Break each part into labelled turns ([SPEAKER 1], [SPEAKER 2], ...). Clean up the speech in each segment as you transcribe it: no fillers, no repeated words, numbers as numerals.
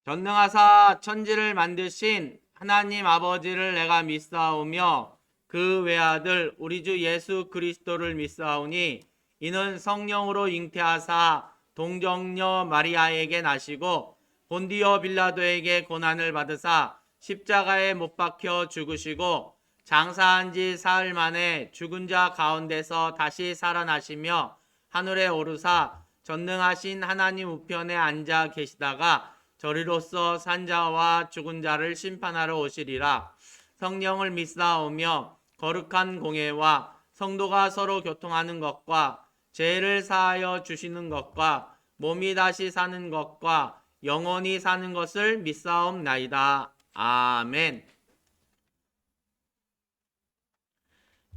[SPEAKER 1] 전능하사 천지를 만드신 하나님 아버지를 내가 믿사오며 그 외아들 우리 주 예수 그리스도를 믿사오니 이는 성령으로 잉태하사 동정녀 마리아에게 나시고 본디오 빌라도에게 고난을 받으사 십자가에 못 박혀 죽으시고 장사한 지 사흘 만에 죽은 자 가운데서 다시 살아나시며 하늘에 오르사 전능하신 하나님 우편에 앉아 계시다가 저리로서 산 자와 죽은 자를 심판하러 오시리라. 성령을 믿사오며 거룩한 공예와 성도가 서로 교통하는 것과 죄를 사하여 주시는 것과 몸이 다시 사는 것과 영원히 사는 것을 믿사옵나이다. 아멘.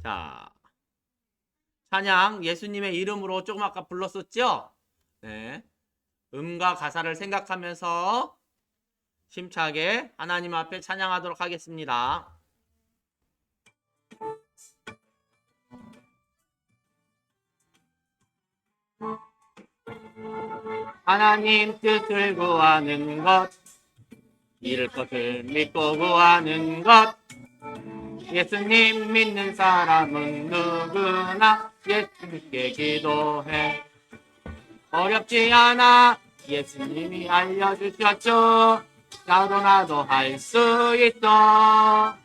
[SPEAKER 1] 자, 찬양 예수님의 이름으로 조금 아까 불렀었죠? 네. 음과 가사를 생각하면서 심차게 하나님 앞에 찬양하도록 하겠습니다. 하나님 뜻을 구하는 것, 이룰 것을 믿고 구하는 것, 예수님 믿는 사람은 누구나 예수님께 기도해. 어렵지 않아 예수님이 알려주셨죠. 나도 할 수 있어.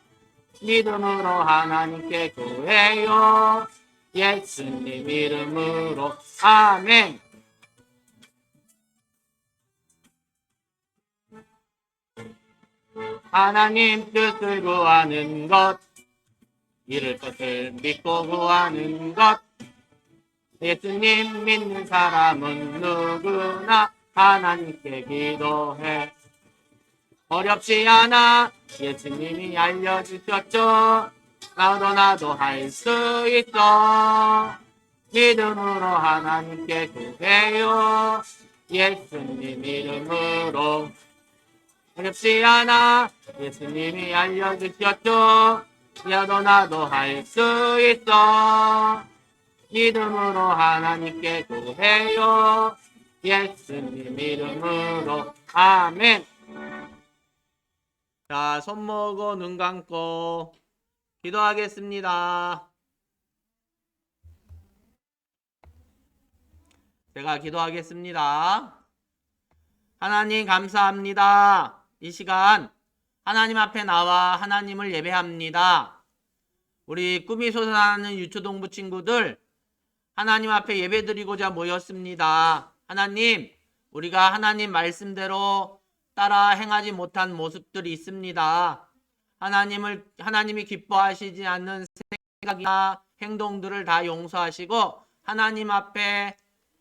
[SPEAKER 1] 믿음으로 하나님께 구해요. 예수님 이름으로. 아멘. 하나님 뜻을 구하는 것, 이룰 것을 믿고 구하는 것, 예수님 믿는 사람은 누구나 하나님께 기도해. 어렵지 않아 예수님이 알려주셨죠. 나도 할 수 있어. 믿음으로 하나님께 구해요. 예수님 이름으로. 어렵지 않아 예수님이 알려주셨죠. 나도 할 수 있어. 믿음으로 하나님께 구해요. 예수님 이름으로. 아멘. 자, 손 모으고 눈 감고 기도하겠습니다. 제가 기도하겠습니다. 하나님 감사합니다. 이 시간 하나님 앞에 나와 하나님을 예배합니다. 우리 꿈이 솟아나는 유초동부 친구들 하나님 앞에 예배드리고자 모였습니다. 하나님, 우리가 하나님 말씀대로 따라 행하지 못한 모습들이 있습니다. 하나님이 기뻐하시지 않는 생각이나 행동들을 다 용서하시고 하나님 앞에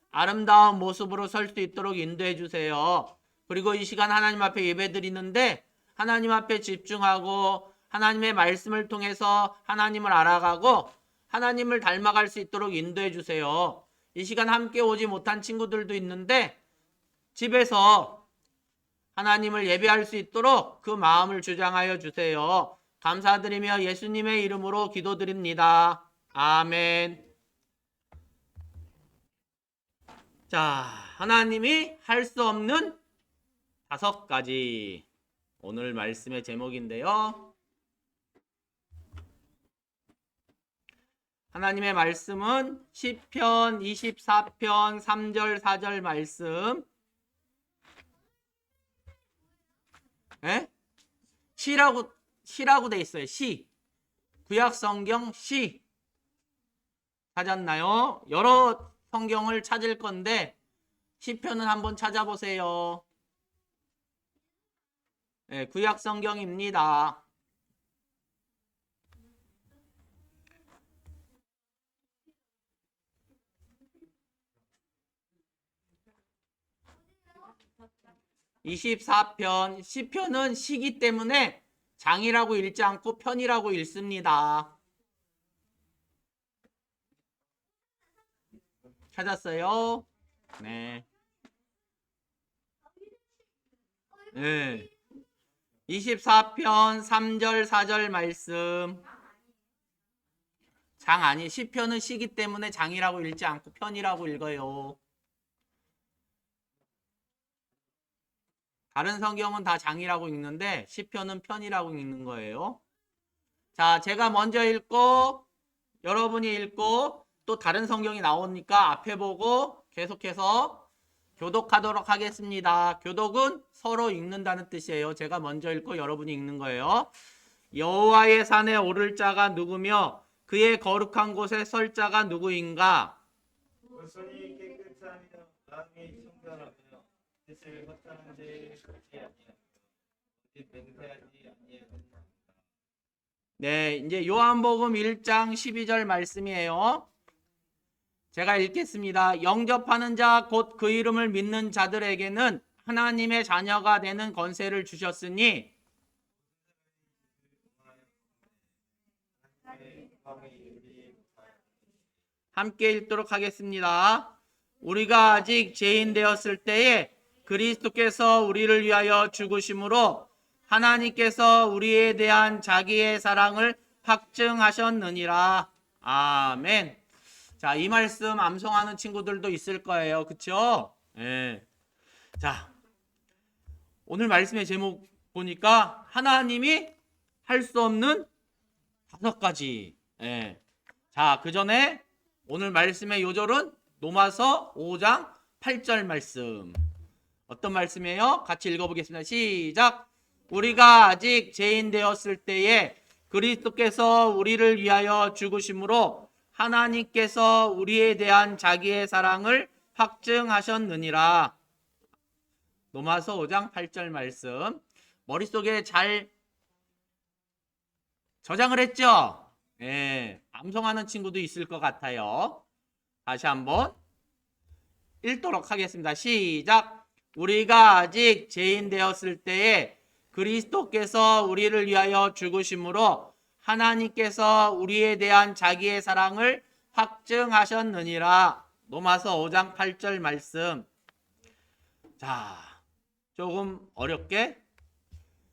[SPEAKER 1] 아름다운 모습으로 설 수 있도록 인도해 주세요. 그리고 이 시간 하나님 앞에 예배드리는데 하나님 앞에 집중하고 하나님의 말씀을 통해서 하나님을 알아가고 하나님을 닮아갈 수 있도록 인도해 주세요. 이 시간 함께 오지 못한 친구들도 있는데 집에서 하나님을 예배할 수 있도록 그 마음을 주장하여 주세요. 감사드리며 예수님의 이름으로 기도드립니다. 아멘. 자, 하나님이 할 수 없는 5가지. 오늘 말씀의 제목인데요. 하나님의 말씀은 시편 24편 3절 4절 말씀. 시라고 돼 있어요. 시. 구약 성경 시. 찾았나요? 여러 성경을 찾을 건데 시편은 한번 찾아보세요. 네, 구약 성경입니다. (24편) 시편은 시기 때문에 장이라고 읽지 않고 편이라고 읽습니다. 찾았어요? 네. 네. 24편 3절 4절 말씀. 장 아니, 시편은 시기 때문에 장이라고 읽지 않고 편이라고 읽어요. 다른 성경은 다 장이라고 읽는데 시편은 편이라고 읽는 거예요. 자, 제가 먼저 읽고 여러분이 읽고 또 다른 성경이 나오니까 앞에 보고 계속해서 교독하도록 하겠습니다. 교독은 서로 읽는다는 뜻이에요. 제가 먼저 읽고 여러분이 읽는 거예요. 여호와의 산에 오를 자가 누구며 그의 거룩한 곳에 설 자가 누구인가?
[SPEAKER 2] 손이 깨끗하며 마음이 청결하며 뜻을 허탄한 죄를 걷지 아니하며 어디 맹세하지 아니하였느니라.
[SPEAKER 1] 네, 이제 요한복음 1장 12절 말씀이에요. 제가 읽겠습니다. 영접하는 자 곧 그 이름을 믿는 자들에게는 하나님의 자녀가 되는 권세를 주셨으니 함께 읽도록 하겠습니다. 우리가 아직 죄인 되었을 때에 그리스도께서 우리를 위하여 죽으심으로 하나님께서 우리에 대한 자기의 사랑을 확증하셨느니라. 아멘. 자, 이 말씀 암송하는 친구들도 있을 거예요. 그쵸? 예. 자, 오늘 말씀의 제목 보니까 하나님이 할 수 없는 5가지. 예. 자, 그 전에 오늘 말씀의 요절은 로마서 5장 8절 말씀. 어떤 말씀이에요? 같이 읽어보겠습니다. 시작. 우리가 아직 죄인 되었을 때에 그리스도께서 우리를 위하여 죽으심으로 하나님께서 우리에 대한 자기의 사랑을 확증하셨느니라. 로마서 5장 8절 말씀. 머릿속에 잘 저장을 했죠? 예, 암송하는 친구도 있을 것 같아요. 다시 한번 읽도록 하겠습니다. 시작. 우리가 아직 죄인 되었을 때에 그리스도께서 우리를 위하여 죽으심으로 하나님께서 우리에 대한 자기의 사랑을 확증하셨느니라. 로마서 5장 8절 말씀. 자, 조금 어렵게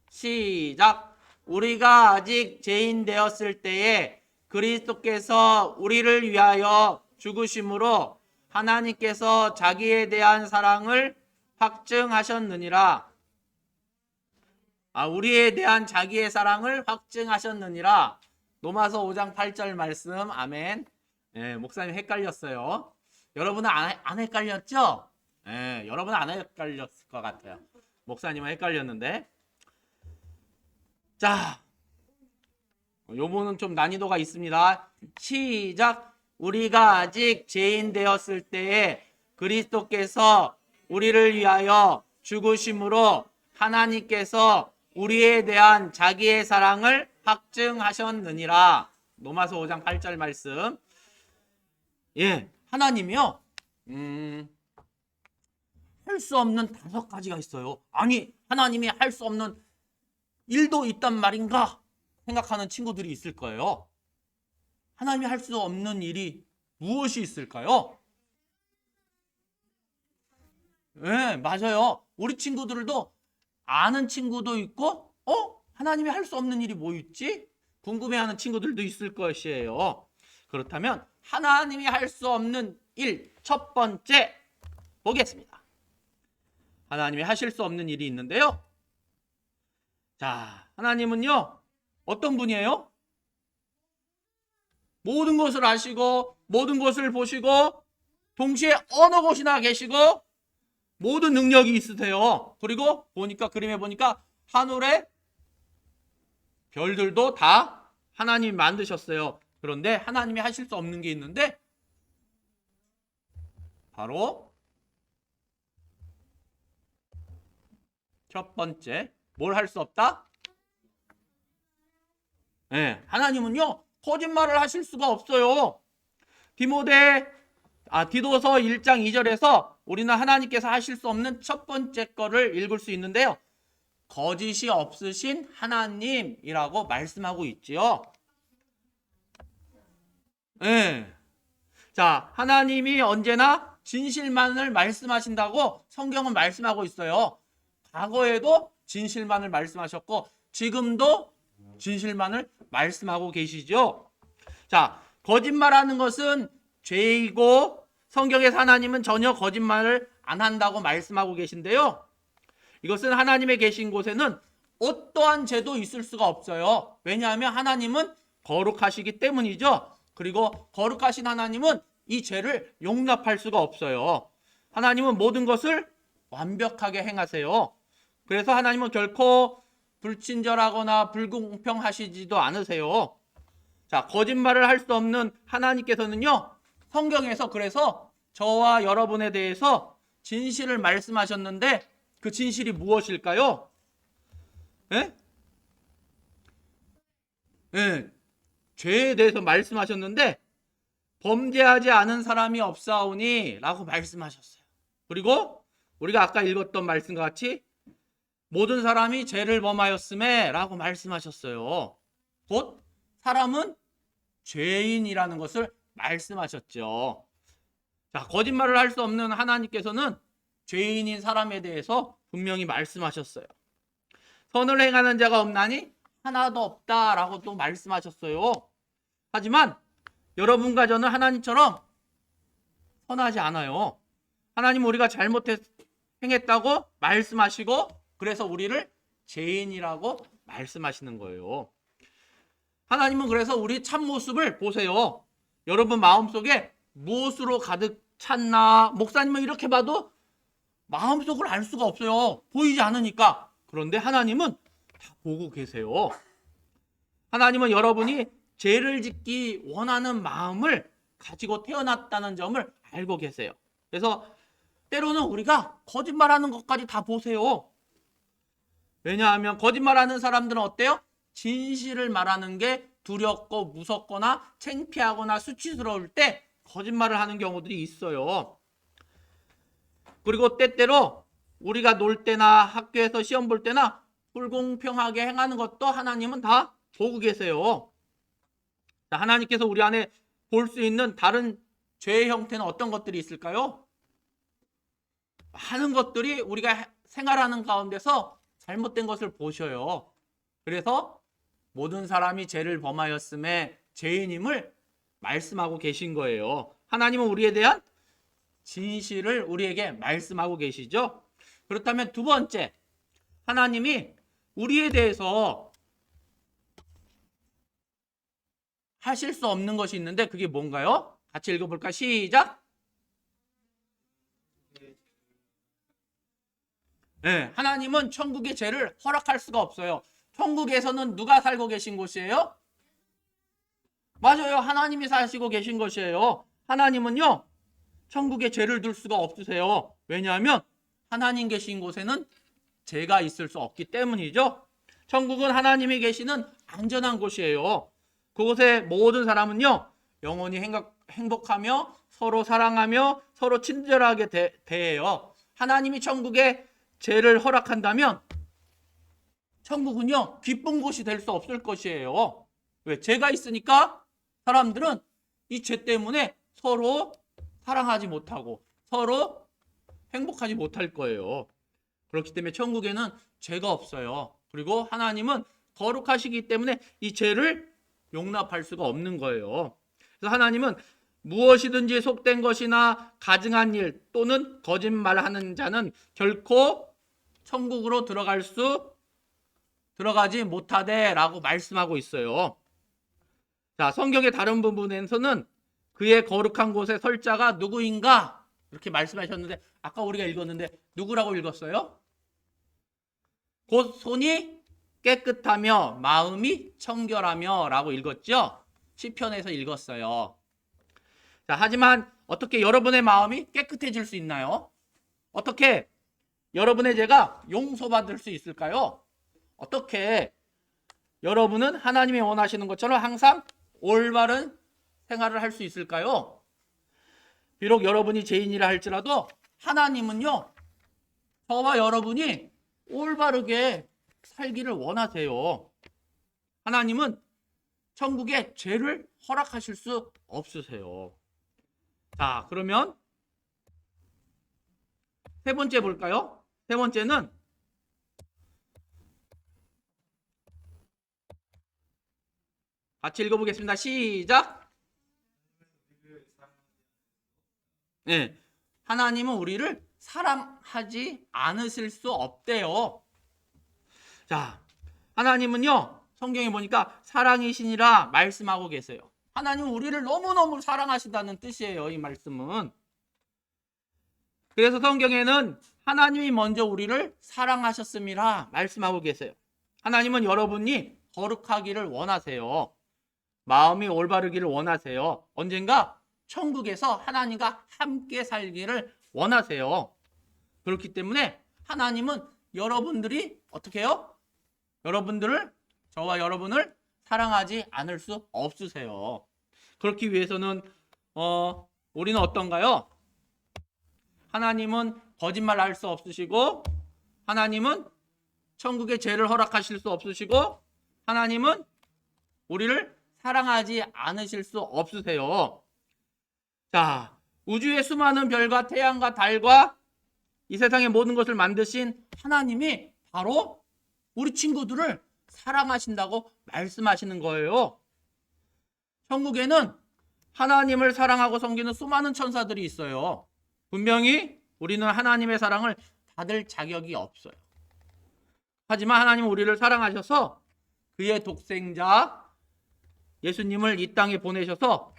[SPEAKER 1] 시작. 우리가 아직 죄인 되었을 때에 그리스도께서 우리를 위하여 죽으심으로 하나님께서 자기에 대한 사랑을 확증하셨느니라. 우리에 대한 자기의 사랑을 확증하셨느니라. 로마서 5장 8절 말씀. 아멘. 예, 목사님 헷갈렸어요. 여러분은 안 헷갈렸죠? 예, 여러분은 안 헷갈렸을 것 같아요. 목사님은 헷갈렸는데. 자, 요거는 좀 난이도가 있습니다. 시작. 우리가 아직 죄인 되었을 때에 그리스도께서 우리를 위하여 죽으심으로 하나님께서 우리에 대한 자기의 사랑을 확증하셨느니라. 로마서 5장 8절 말씀. 예, 하나님이요. 할 수 없는 5가지가 있어요. 아니, 하나님이 할 수 없는 일도 있단 말인가 생각하는 친구들이 있을 거예요. 하나님이 할 수 없는 일이 무엇이 있을까요? 네, 맞아요. 우리 친구들도 아는 친구도 있고 하나님이 할 수 없는 일이 뭐 있지? 궁금해하는 친구들도 있을 것이에요. 그렇다면 하나님이 할 수 없는 일, 첫 번째 보겠습니다. 하나님이 하실 수 없는 일이 있는데요. 자, 하나님은요, 어떤 분이에요? 모든 것을 아시고, 모든 것을 보시고, 동시에 어느 곳이나 계시고, 모든 능력이 있으세요. 그리고 그림에 보니까 하늘의 별들도 다 하나님이 만드셨어요. 그런데 하나님이 하실 수 없는 게 있는데, 바로 첫 번째, 뭘 할 수 없다? 네, 하나님은요, 거짓말을 하실 수가 없어요. 디도서 1장 2절에서 우리는 하나님께서 하실 수 없는 첫 번째 거를 읽을 수 있는데요. 거짓이 없으신 하나님이라고 말씀하고 있지요. 네. 자, 하나님이 언제나 진실만을 말씀하신다고 성경은 말씀하고 있어요. 과거에도 진실만을 말씀하셨고 지금도 진실만을 말씀하고 계시죠. 자, 거짓말하는 것은 죄이고 성경에서 하나님은 전혀 거짓말을 안 한다고 말씀하고 계신데요. 이것은 하나님의 계신 곳에는 어떠한 죄도 있을 수가 없어요. 왜냐하면 하나님은 거룩하시기 때문이죠. 그리고 거룩하신 하나님은 이 죄를 용납할 수가 없어요. 하나님은 모든 것을 완벽하게 행하세요. 그래서 하나님은 결코 불친절하거나 불공평하시지도 않으세요. 자, 거짓말을 할 수 없는 하나님께서는요, 성경에서 그래서 저와 여러분에 대해서 진실을 말씀하셨는데 그 진실이 무엇일까요? 예? 예, 죄에 대해서 말씀하셨는데 범죄하지 않은 사람이 없사오니 라고 말씀하셨어요. 그리고 우리가 아까 읽었던 말씀과 같이 모든 사람이 죄를 범하였음에 라고 말씀하셨어요. 곧 사람은 죄인이라는 것을 말씀하셨죠. 자, 거짓말을 할 수 없는 하나님께서는 죄인인 사람에 대해서 분명히 말씀하셨어요. 선을 행하는 자가 없나니 하나도 없다라고 또 말씀하셨어요. 하지만 여러분과 저는 하나님처럼 선하지 않아요. 하나님은 우리가 행했다고 말씀하시고 그래서 우리를 죄인이라고 말씀하시는 거예요. 하나님은 그래서 우리 참모습을 보세요. 여러분 마음속에 무엇으로 가득 찼나? 목사님은 이렇게 봐도 마음속을 알 수가 없어요. 보이지 않으니까. 그런데 하나님은 다 보고 계세요. 하나님은 여러분이 죄를 짓기 원하는 마음을 가지고 태어났다는 점을 알고 계세요. 그래서 때로는 우리가 거짓말하는 것까지 다 보세요. 왜냐하면 거짓말하는 사람들은 어때요? 진실을 말하는 게 두렵고 무섭거나 창피하거나 수치스러울 때 거짓말을 하는 경우들이 있어요. 그리고 때때로 우리가 놀 때나 학교에서 시험 볼 때나 불공평하게 행하는 것도 하나님은 다 보고 계세요. 하나님께서 우리 안에 볼 수 있는 다른 죄의 형태는 어떤 것들이 있을까요? 많은 것들이 우리가 생활하는 가운데서 잘못된 것을 보셔요. 그래서 모든 사람이 죄를 범하였음에 죄인임을 말씀하고 계신 거예요. 하나님은 우리에 대한 진실을 우리에게 말씀하고 계시죠. 그렇다면 두 번째, 하나님이 우리에 대해서 하실 수 없는 것이 있는데 그게 뭔가요? 같이 읽어볼까? 시작! 네, 하나님은 천국의 죄를 허락할 수가 없어요. 천국에서는 누가 살고 계신 곳이에요? 맞아요. 하나님이 사시고 계신 것이에요. 하나님은요, 천국에 죄를 둘 수가 없으세요. 왜냐하면 하나님 계신 곳에는 죄가 있을 수 없기 때문이죠. 천국은 하나님이 계시는 안전한 곳이에요. 그곳에 모든 사람은요, 영원히 행복하며 서로 사랑하며 서로 친절하게 대해요. 하나님이 천국에 죄를 허락한다면 천국은요, 기쁜 곳이 될 수 없을 것이에요. 왜? 죄가 있으니까 사람들은 이 죄 때문에 서로 사랑하지 못하고 서로 행복하지 못할 거예요. 그렇기 때문에 천국에는 죄가 없어요. 그리고 하나님은 거룩하시기 때문에 이 죄를 용납할 수가 없는 거예요. 그래서 하나님은 무엇이든지 속된 것이나 가증한 일 또는 거짓말하는 자는 결코 천국으로 들어가지 못하되라고 말씀하고 있어요. 자, 성경의 다른 부분에서는 그의 거룩한 곳에 설 자가 누구인가 이렇게 말씀하셨는데 아까 우리가 읽었는데 누구라고 읽었어요? 곧 손이 깨끗하며 마음이 청결하며 라고 읽었죠? 시편에서 읽었어요. 자, 하지만 어떻게 여러분의 마음이 깨끗해질 수 있나요? 어떻게 여러분의 죄가 용서받을 수 있을까요? 어떻게 여러분은 하나님이 원하시는 것처럼 항상 올바른 생활을 할 수 있을까요? 비록 여러분이 죄인이라 할지라도 하나님은요, 저와 여러분이 올바르게 살기를 원하세요. 하나님은 천국에 죄를 허락하실 수 없으세요. 자, 그러면 세 번째 볼까요? 세 번째는 같이 읽어보겠습니다. 시작! 네, 하나님은 우리를 사랑하지 않으실 수 없대요. 자, 하나님은요, 성경에 보니까 사랑이시니라 말씀하고 계세요. 하나님은 우리를 너무너무 사랑하신다는 뜻이에요, 이 말씀은. 그래서 성경에는 하나님이 먼저 우리를 사랑하셨음이라 말씀하고 계세요. 하나님은 여러분이 거룩하기를 원하세요. 마음이 올바르기를 원하세요. 언젠가 천국에서 하나님과 함께 살기를 원하세요. 그렇기 때문에 하나님은 여러분들이 어떻게 해요? 저와 여러분을 사랑하지 않을 수 없으세요. 그렇기 위해서는 우리는 어떤가요? 하나님은 거짓말할 수 없으시고, 하나님은 천국의 죄를 허락하실 수 없으시고, 하나님은 우리를 사랑하지 않으실 수 없으세요. 자, 우주의 수많은 별과 태양과 달과 이 세상의 모든 것을 만드신 하나님이 바로 우리 친구들을 사랑하신다고 말씀하시는 거예요. 천국에는 하나님을 사랑하고 섬기는 수많은 천사들이 있어요. 분명히 우리는 하나님의 사랑을 받을 자격이 없어요. 하지만 하나님은 우리를 사랑하셔서 그의 독생자 예수님을 이 땅에 보내셔서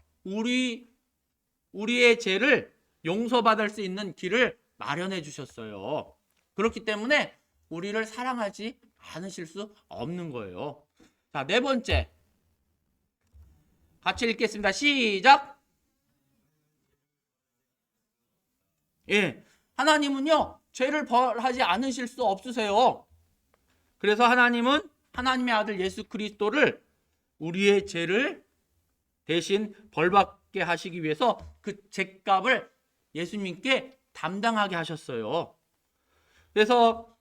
[SPEAKER 1] 우리의 죄를 용서받을 수 있는 길을 마련해 주셨어요. 그렇기 때문에 우리를 사랑하지 않으실 수 없는 거예요. 자, 네 번째. 같이 읽겠습니다. 시작. 예. 하나님은요, 죄를 벌하지 않으실 수 없으세요. 그래서 하나님은 하나님의 아들 예수 그리스도를 우리의 죄를 대신 벌받게 하시기 위해서 그 죄값을 예수님께 담당하게 하셨어요. 그래서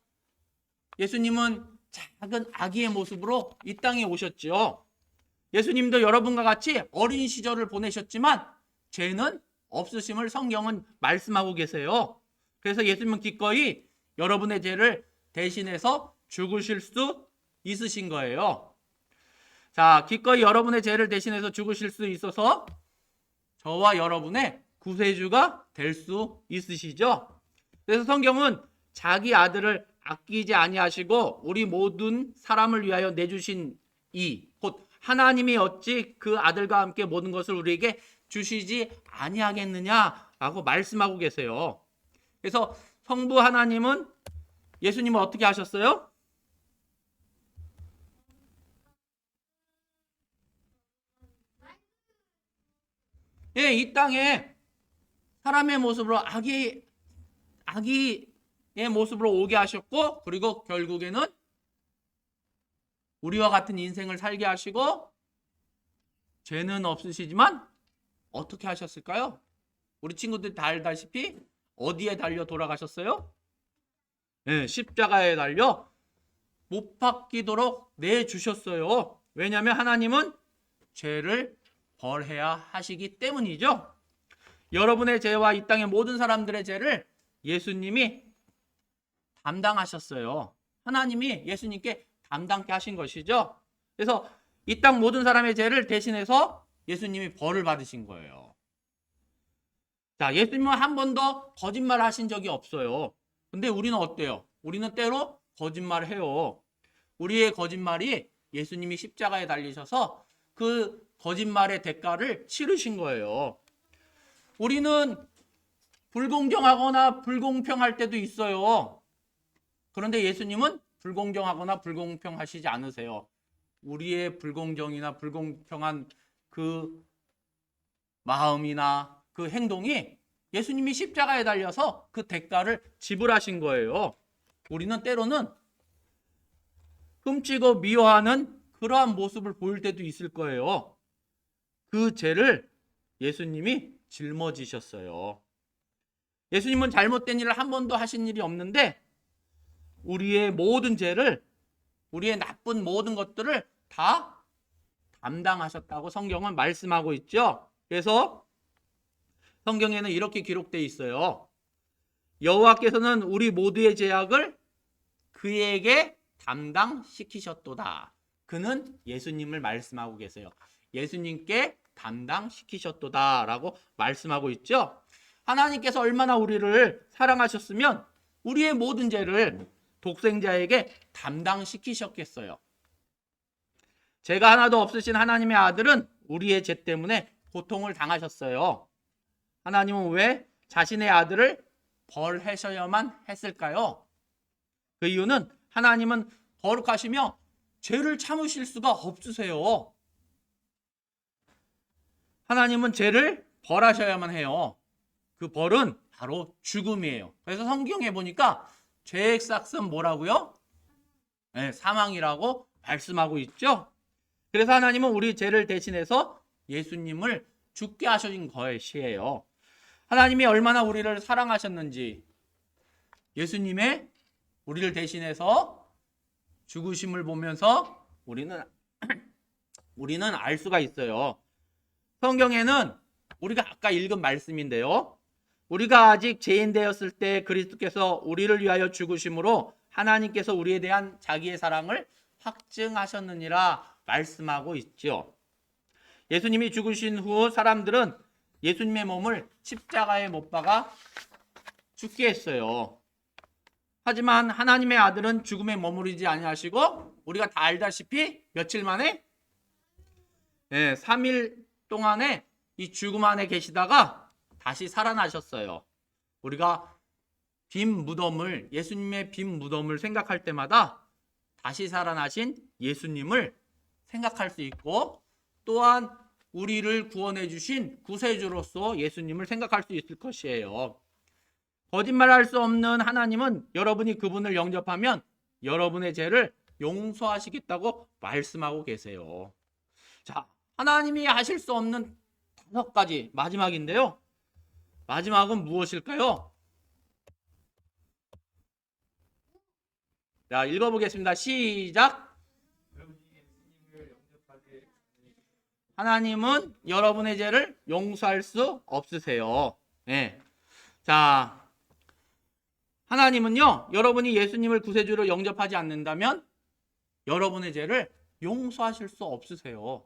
[SPEAKER 1] 예수님은 작은 아기의 모습으로 이 땅에 오셨죠. 예수님도 여러분과 같이 어린 시절을 보내셨지만 죄는 없으심을 성경은 말씀하고 계세요. 그래서 예수님은 기꺼이 여러분의 죄를 대신해서 죽으실 수 있으신 거예요. 자, 기꺼이 여러분의 죄를 대신해서 죽으실 수 있어서 저와 여러분의 구세주가 될 수 있으시죠. 그래서 성경은 자기 아들을 아끼지 아니하시고 우리 모든 사람을 위하여 내주신 곧 하나님이 어찌 그 아들과 함께 모든 것을 우리에게 주시지 아니하겠느냐라고 말씀하고 계세요. 그래서 성부 하나님은 예수님을 어떻게 하셨어요? 예, 이 땅에 사람의 모습으로 아기의 모습으로 오게 하셨고, 그리고 결국에는 우리와 같은 인생을 살게 하시고, 죄는 없으시지만 어떻게 하셨을까요? 우리 친구들 다 알다시피 어디에 달려 돌아가셨어요? 네, 십자가에 달려 못 박히도록 내주셨어요. 왜냐하면 하나님은 죄를 벌해야 하시기 때문이죠. 여러분의 죄와 이 땅의 모든 사람들의 죄를 예수님이 담당하셨어요. 하나님이 예수님께 담당케 하신 것이죠. 그래서 이 땅 모든 사람의 죄를 대신해서 예수님이 벌을 받으신 거예요. 자, 예수님은 한 번도 거짓말 하신 적이 없어요. 근데 우리는 어때요? 우리는 때로 거짓말을 해요. 우리의 거짓말이 예수님이 십자가에 달리셔서 그 거짓말의 대가를 치르신 거예요. 우리는 불공정하거나 불공평할 때도 있어요. 그런데 예수님은 불공정하거나 불공평하시지 않으세요. 우리의 불공정이나 불공평한 그 마음이나 그 행동이 예수님이 십자가에 달려서 그 대가를 지불하신 거예요. 우리는 때로는 흠치고 미워하는 그러한 모습을 보일 때도 있을 거예요. 그 죄를 예수님이 짊어지셨어요. 예수님은 잘못된 일을 한 번도 하신 일이 없는데 우리의 모든 죄를, 우리의 나쁜 모든 것들을 다 담당하셨다고 성경은 말씀하고 있죠. 그래서 성경에는 이렇게 기록되어 있어요. 여호와께서는 우리 모두의 죄악을 그에게 담당시키셨도다. 그는 예수님을 말씀하고 계세요. 예수님께 담당시키셨도다 라고 말씀하고 있죠. 하나님께서 얼마나 우리를 사랑하셨으면 우리의 모든 죄를 독생자에게 담당시키셨겠어요. 죄가 하나도 없으신 하나님의 아들은 우리의 죄 때문에 고통을 당하셨어요. 하나님은 왜 자신의 아들을 벌하셔야만 했을까요? 그 이유는 하나님은 거룩하시며 죄를 참으실 수가 없으세요. 하나님은 죄를 벌하셔야만 해요. 그 벌은 바로 죽음이에요. 그래서 성경에 보니까 죄의 삭은 뭐라고요? 네, 사망이라고 말씀하고 있죠. 그래서 하나님은 우리 죄를 대신해서 예수님을 죽게 하신 것이에요. 하나님이 얼마나 우리를 사랑하셨는지 예수님의 우리를 대신해서 죽으심을 보면서 우리는 알 수가 있어요. 성경에는 우리가 아까 읽은 말씀인데요. 우리가 아직 죄인 되었을 때 그리스도께서 우리를 위하여 죽으심으로 하나님께서 우리에 대한 자기의 사랑을 확증하셨느니라 말씀하고 있죠. 예수님이 죽으신 후 사람들은 예수님의 몸을 십자가에 못 박아 죽게 했어요. 하지만 하나님의 아들은 죽음에 머무르지 아니하시고 우리가 다 알다시피 며칠 만에 3일 동안에 이 죽음 안에 계시다가 다시 살아나셨어요. 우리가 예수님의 빈 무덤을 생각할 때마다 다시 살아나신 예수님을 생각할 수 있고 또한 우리를 구원해 주신 구세주로서 예수님을 생각할 수 있을 것이에요. 거짓말할 수 없는 하나님은 여러분이 그분을 영접하면 여러분의 죄를 용서하시겠다고 말씀하고 계세요. 자, 하나님이 하실 수 없는 5가지 마지막인데요. 마지막은 무엇일까요? 자, 읽어보겠습니다. 시작. 하나님은 여러분의 죄를 용서할 수 없으세요. 네. 자, 하나님은요, 여러분이 예수님을 구세주로 영접하지 않는다면 여러분의 죄를 용서하실 수 없으세요.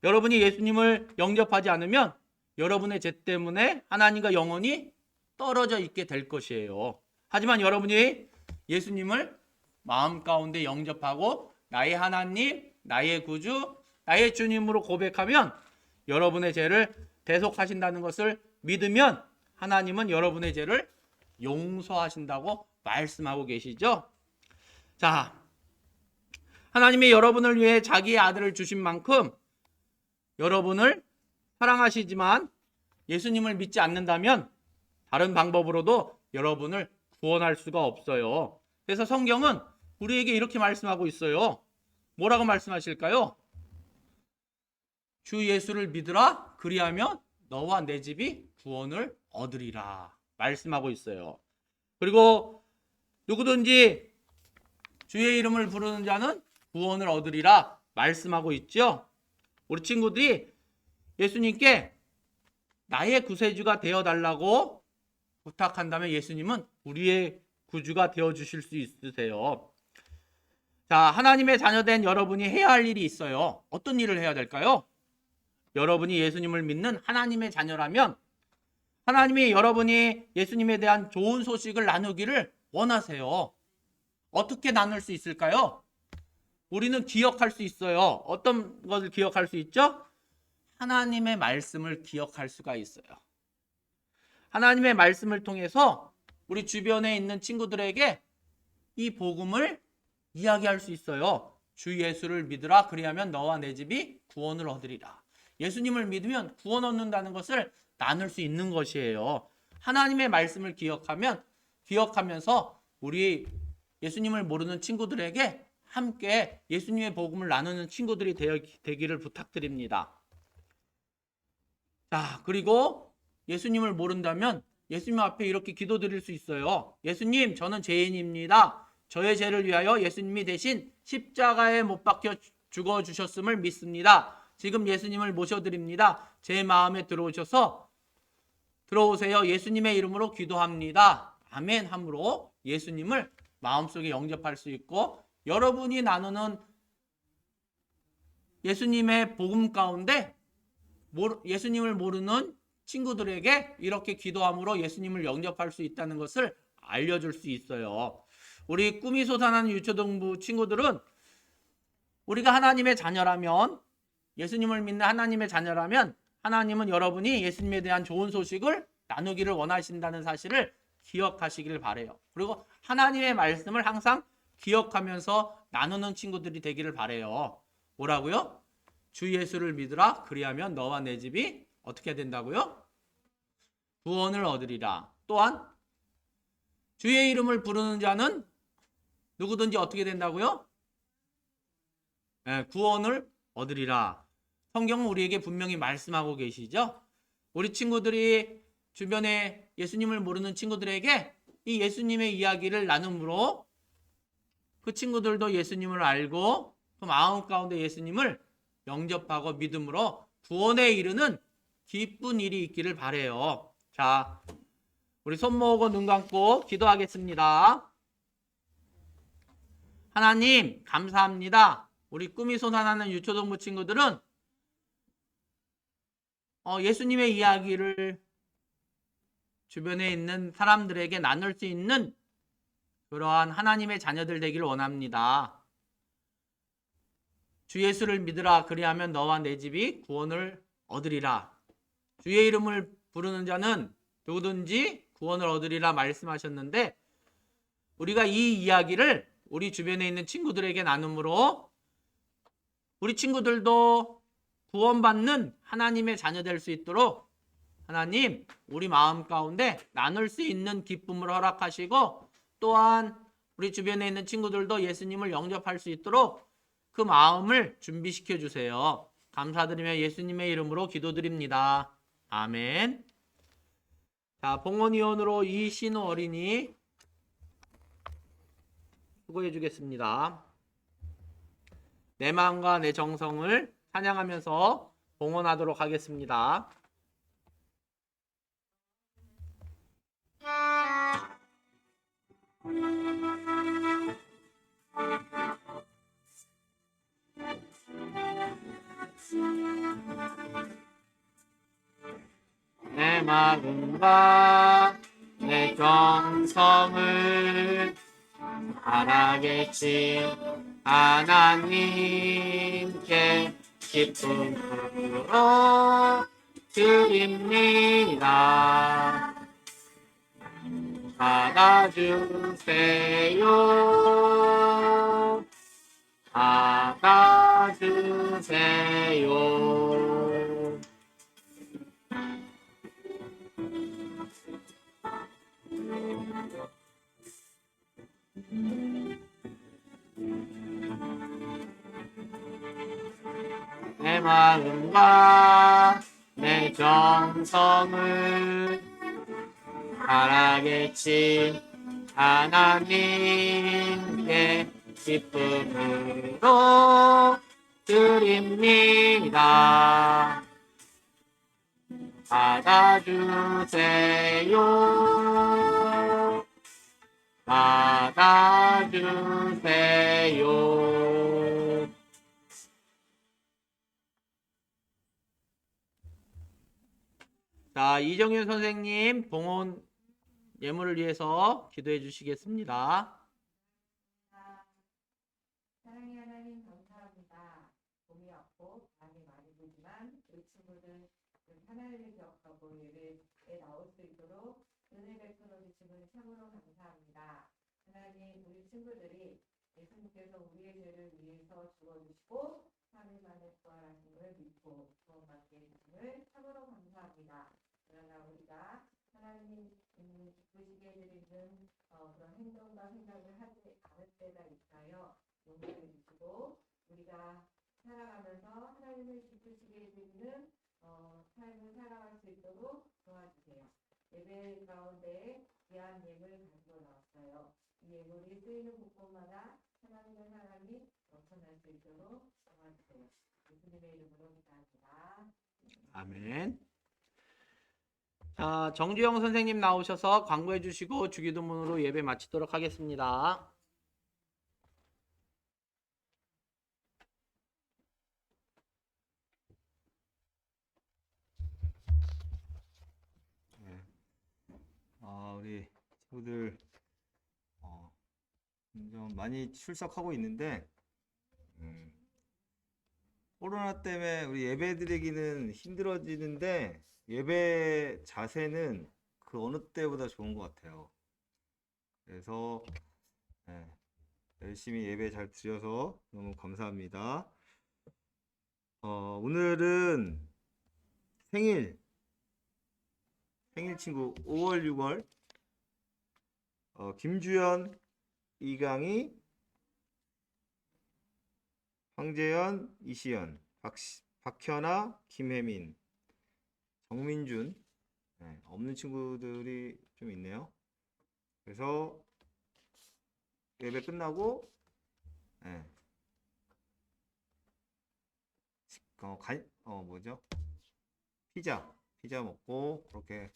[SPEAKER 1] 여러분이 예수님을 영접하지 않으면 여러분의 죄 때문에 하나님과 영원히 떨어져 있게 될 것이에요. 하지만 여러분이 예수님을 마음 가운데 영접하고 나의 하나님, 나의 구주, 나의 주님으로 고백하면 여러분의 죄를 대속하신다는 것을 믿으면 하나님은 여러분의 죄를 용서하신다고 말씀하고 계시죠. 자, 하나님이 여러분을 위해 자기의 아들을 주신 만큼 여러분을 사랑하시지만 예수님을 믿지 않는다면 다른 방법으로도 여러분을 구원할 수가 없어요. 그래서 성경은 우리에게 이렇게 말씀하고 있어요. 뭐라고 말씀하실까요? 주 예수를 믿으라. 그리하면 너와 내 집이 구원을 얻으리라. 말씀하고 있어요. 그리고 누구든지 주의 이름을 부르는 자는 구원을 얻으리라. 말씀하고 있죠. 우리 친구들이 예수님께 나의 구세주가 되어달라고 부탁한다면 예수님은 우리의 구주가 되어주실 수 있으세요. 자, 하나님의 자녀된 여러분이 해야 할 일이 있어요. 어떤 일을 해야 될까요? 여러분이 예수님을 믿는 하나님의 자녀라면 하나님이 여러분이 예수님에 대한 좋은 소식을 나누기를 원하세요. 어떻게 나눌 수 있을까요? 우리는 기억할 수 있어요. 어떤 것을 기억할 수 있죠? 하나님의 말씀을 기억할 수가 있어요. 하나님의 말씀을 통해서 우리 주변에 있는 친구들에게 이 복음을 이야기할 수 있어요. 주 예수를 믿으라. 그리하면 너와 내 집이 구원을 얻으리라. 예수님을 믿으면 구원 얻는다는 것을 나눌 수 있는 것이에요. 하나님의 말씀을 기억하면서 우리 예수님을 모르는 친구들에게 함께 예수님의 복음을 나누는 친구들이 되기를 부탁드립니다. 자, 그리고 예수님을 모른다면 예수님 앞에 이렇게 기도드릴 수 있어요. 예수님, 저는 죄인입니다. 저의 죄를 위하여 예수님이 대신 십자가에 못 박혀 죽어주셨음을 믿습니다. 지금 예수님을 모셔드립니다. 제 마음에 들어오세요. 예수님의 이름으로 기도합니다. 아멘 함으로 예수님을 마음속에 영접할 수 있고 여러분이 나누는 예수님의 복음 가운데 예수님을 모르는 친구들에게 이렇게 기도함으로 예수님을 영접할 수 있다는 것을 알려줄 수 있어요. 우리 꿈이 솟아나는 유초등부 친구들은 우리가 하나님의 자녀라면, 예수님을 믿는 하나님의 자녀라면 하나님은 여러분이 예수님에 대한 좋은 소식을 나누기를 원하신다는 사실을 기억하시길 바래요. 그리고 하나님의 말씀을 항상 기억하면서 나누는 친구들이 되기를 바래요. 뭐라고요? 주 예수를 믿으라. 그리하면 너와 내 집이 어떻게 된다고요? 구원을 얻으리라. 또한 주의 이름을 부르는 자는 누구든지 어떻게 된다고요? 구원을 얻으리라. 성경은 우리에게 분명히 말씀하고 계시죠? 우리 친구들이 주변에 예수님을 모르는 친구들에게 이 예수님의 이야기를 나눔으로 그 친구들도 예수님을 알고 그 마음 가운데 예수님을 영접하고 믿음으로 구원에 이르는 기쁜 일이 있기를 바래요. 자, 우리 손 모으고 눈 감고 기도하겠습니다. 하나님 감사합니다. 우리 꿈이 솟아나는 유초동부 친구들은 예수님의 이야기를 주변에 있는 사람들에게 나눌 수 있는 그러한 하나님의 자녀들 되기를 원합니다. 주 예수를 믿으라. 그리하면 너와 내 집이 구원을 얻으리라. 주의 이름을 부르는 자는 누구든지 구원을 얻으리라 말씀하셨는데, 우리가 이 이야기를 우리 주변에 있는 친구들에게 나눔으로 우리 친구들도 구원받는 하나님의 자녀 될 수 있도록 하나님 우리 마음 가운데 나눌 수 있는 기쁨을 허락하시고, 또한 우리 주변에 있는 친구들도 예수님을 영접할 수 있도록 그 마음을 준비시켜 주세요. 감사드리며 예수님의 이름으로 기도드립니다. 아멘. 자, 봉헌위원으로 이신우 어린이 수고해 주겠습니다. 내 마음과 내 정성을 찬양하면서 봉헌하도록 하겠습니다. 내 마음과 내 정성을 바라겠지. 하나님께 기쁨으로 드립니다. 받아주세요. 받아주세요. 내 마음과 내 정성을 바라겠지. 하나님께 기쁨으로 드립니다. 받아주세요. 받아주세요. 자, 이정윤 선생님 봉헌 예물을 위해서 기도해 주시겠습니다.
[SPEAKER 3] 사랑의 하나님 감사합니다. 봄이 왔고 바람이 많이 불지만 우리 친구들 하나님을 기억하고 예배에 나올 수 있도록 은혜 베풀어 주시면 참으로 감사합니다. 하나님, 우리 친구들이 예수님께서 우리의 죄를 위해서 죽어주시고 3일 만에 부활하신 걸 믿고 구원받게 해주심을 참으로 감사합니다. 그러나 우리가 하나님 기쁘시게 해드리는 그런 행동과 생각을 하지 않을 때가 있어요. 용서해 주시고 우리가 살아가면서 하나님을 기쁘시게 해드리는 삶을 살아갈 수 있도록 도와주세요. 예배 가운데 귀한 예물 가지고 나왔어요. 이 예물이 쓰이는 곳곳마다 하나님의 사랑이 넘쳐날 수 있도록 도와주세요. 예수님의 이름으로 기도합니다.
[SPEAKER 1] 아멘. 자, 정주영 선생님 나오셔서 광고해 주시고 주기도문으로 예배 마치도록 하겠습니다.
[SPEAKER 2] 우리 친구들 좀 많이 출석하고 있는데 코로나 때문에 우리 예배 드리기는 힘들어지는데 예배 자세는 그 어느 때보다 좋은 것 같아요. 그래서 열심히 예배 잘 드려서 너무 감사합니다. 오늘은 생일 친구 5월 6월 김주연, 이강희, 황재현, 이시연, 박현아, 김혜민, 정민준 없는 친구들이 좀 있네요. 그래서 예배 끝나고 피자 먹고 그렇게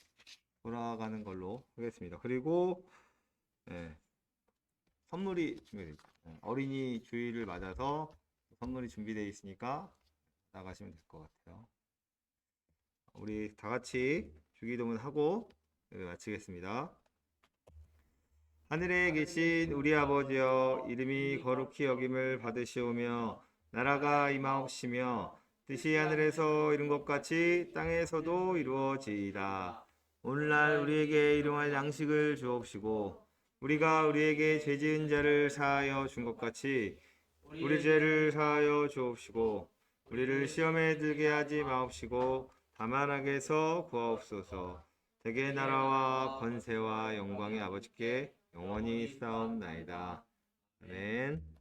[SPEAKER 2] 돌아가는 걸로 하겠습니다. 그리고 선물이 준비되어 있어요. 어린이 주일을 맞아서 선물이 준비되어 있으니까 나가시면 될 것 같아요. 우리 다 같이 주기도문 하고 마치겠습니다. 하늘에 계신 우리 아버지여, 이름이 거룩히 여김을 받으시오며 나라가 임하옵시며 뜻이 하늘에서 이룬 것 같이 땅에서도 이루어지이다. 오늘날 우리에게 일용할 양식을 주옵시고 우리가 우리에게 죄 지은 자를 사하여 준 것 같이 우리 죄를 사하여 주옵시고 우리를 시험에 들게 하지 마옵시고 다만 악에서 구하옵소서. 대개 나라와 권세와 영광이 아버지께 영원히 있사옵나이다. 아멘.